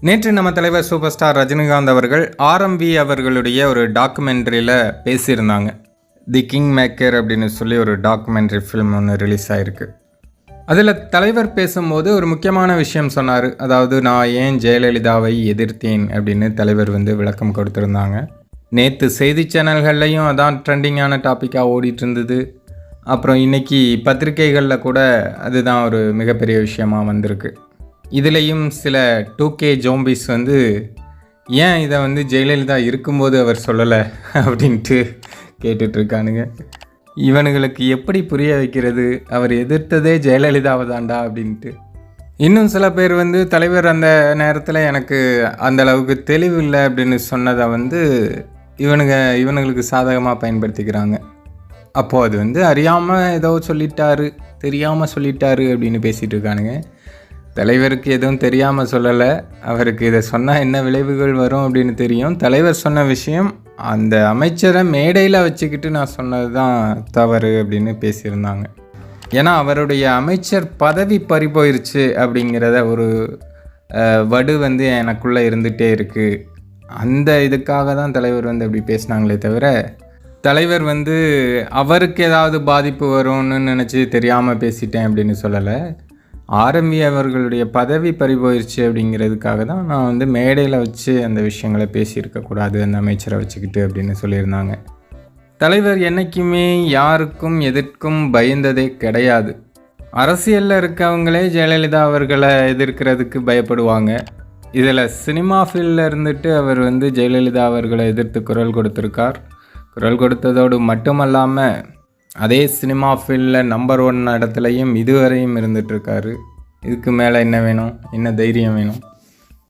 நேற்று நம்ம தலைவர் சூப்பர் ஸ்டார் ரஜினிகாந்த் அவர்கள் ஆர்எம்பி அவர்களுடைய ஒரு டாக்குமெண்ட்ரியில் பேசியிருந்தாங்க. தி கிங் மேக்கர் அப்படின்னு சொல்லி ஒரு டாக்குமெண்ட்ரி ஃபிலிம் ஒன்று ரிலீஸ் ஆகிருக்கு. அதில் தலைவர் பேசும்போது ஒரு முக்கியமான விஷயம் சொன்னார். அதாவது நான் ஏன் ஜெயலலிதாவை எதிர்த்தேன் அப்படின்னு தலைவர் விளக்கம் கொடுத்துருந்தாங்க. நேற்று செய்தி சேனல்கள்லையும் அதான் ட்ரெண்டிங்கான டாப்பிக்காக ஓடிட்டு இருந்தது. அப்புறம் இன்றைக்கி பத்திரிகைகளில் கூட அதுதான் ஒரு மிகப்பெரிய விஷயமாக வந்திருக்கு. இதுலேயும் சில 2K ஜோம்பிஸ் ஏன் இதை ஜெயலலிதா இருக்கும்போது அவர் சொல்லலை அப்படின்ட்டு கேட்டுட்ருக்கானுங்க. இவனுங்களுக்கு எப்படி புரிய வைக்கிறது, அவர் எதிர்த்ததே ஜெயலலிதாவை தாண்டா அப்படின்ட்டு. இன்னும் சில பேர் தலைவர் அந்த நேரத்தில் எனக்கு அந்த அளவுக்கு தெளிவு இல்லை அப்படின்னு சொன்னதை இவனுங்களுக்கு சாதகமாக பயன்படுத்திக்கிறாங்க. அப்போது அது அறியாமல் ஏதோ சொல்லிட்டாரு, தெரியாமல் சொல்லிட்டாரு அப்படின்னு பேசிகிட்டு இருக்கானுங்க. தலைவருக்கு எதுவும் தெரியாமல் சொல்லலை. அவருக்கு இதை சொன்னால் என்ன விளைவுகள் வரும் அப்படின்னு தெரியும். தலைவர் சொன்ன விஷயம் அந்த அமைச்சரை மேடையில் வச்சுக்கிட்டு நான் சொன்னது தான் தவறு அப்படின்னு பேசியிருந்தாங்க. ஏன்னா அவருடைய அமைச்சர் பதவி பறி போயிருச்சு அப்படிங்கிறத ஒரு வடு எனக்குள்ளே இருந்துகிட்டே இருக்குது. அந்த இதுக்காக தான் தலைவர் அப்படி பேசினாங்களே தவிர, தலைவர் அவருக்கு ஏதாவது பாதிப்பு வரும்னு நினச்சி தெரியாமல் பேசிட்டேன் அப்படின்னு சொல்லலை. ஆர்எம்பி அவர்களுடைய பதவி பறி போயிடுச்சு அப்படிங்கிறதுக்காக தான் நான் மேடையில் வச்சு அந்த விஷயங்களை பேசியிருக்கக்கூடாது அந்த அமைச்சரை வச்சுக்கிட்டு அப்படின்னு சொல்லியிருந்தாங்க. தலைவர் என்றைக்குமே யாருக்கும் எதிர்க்கும் பயந்ததே கிடையாது. அரசியலில் இருக்கவங்களே ஜெயலலிதா அவர்களை எதிர்க்கிறதுக்கு பயப்படுவாங்க. இதில் சினிமா ஃபீல்டில் இருந்துட்டு அவர் ஜெயலலிதா அவர்களை எதிர்த்து குரல் கொடுத்துருக்கார். குரல் கொடுத்ததோடு மட்டுமல்லாமல் அதே சினிமா ஃபீல்டில் நம்பர் 1 இடத்துலையும் இதுவரையும் இருந்துகிட்ருக்காரு. இதுக்கு மேலே என்ன வேணும், என்ன தைரியம் வேணும்?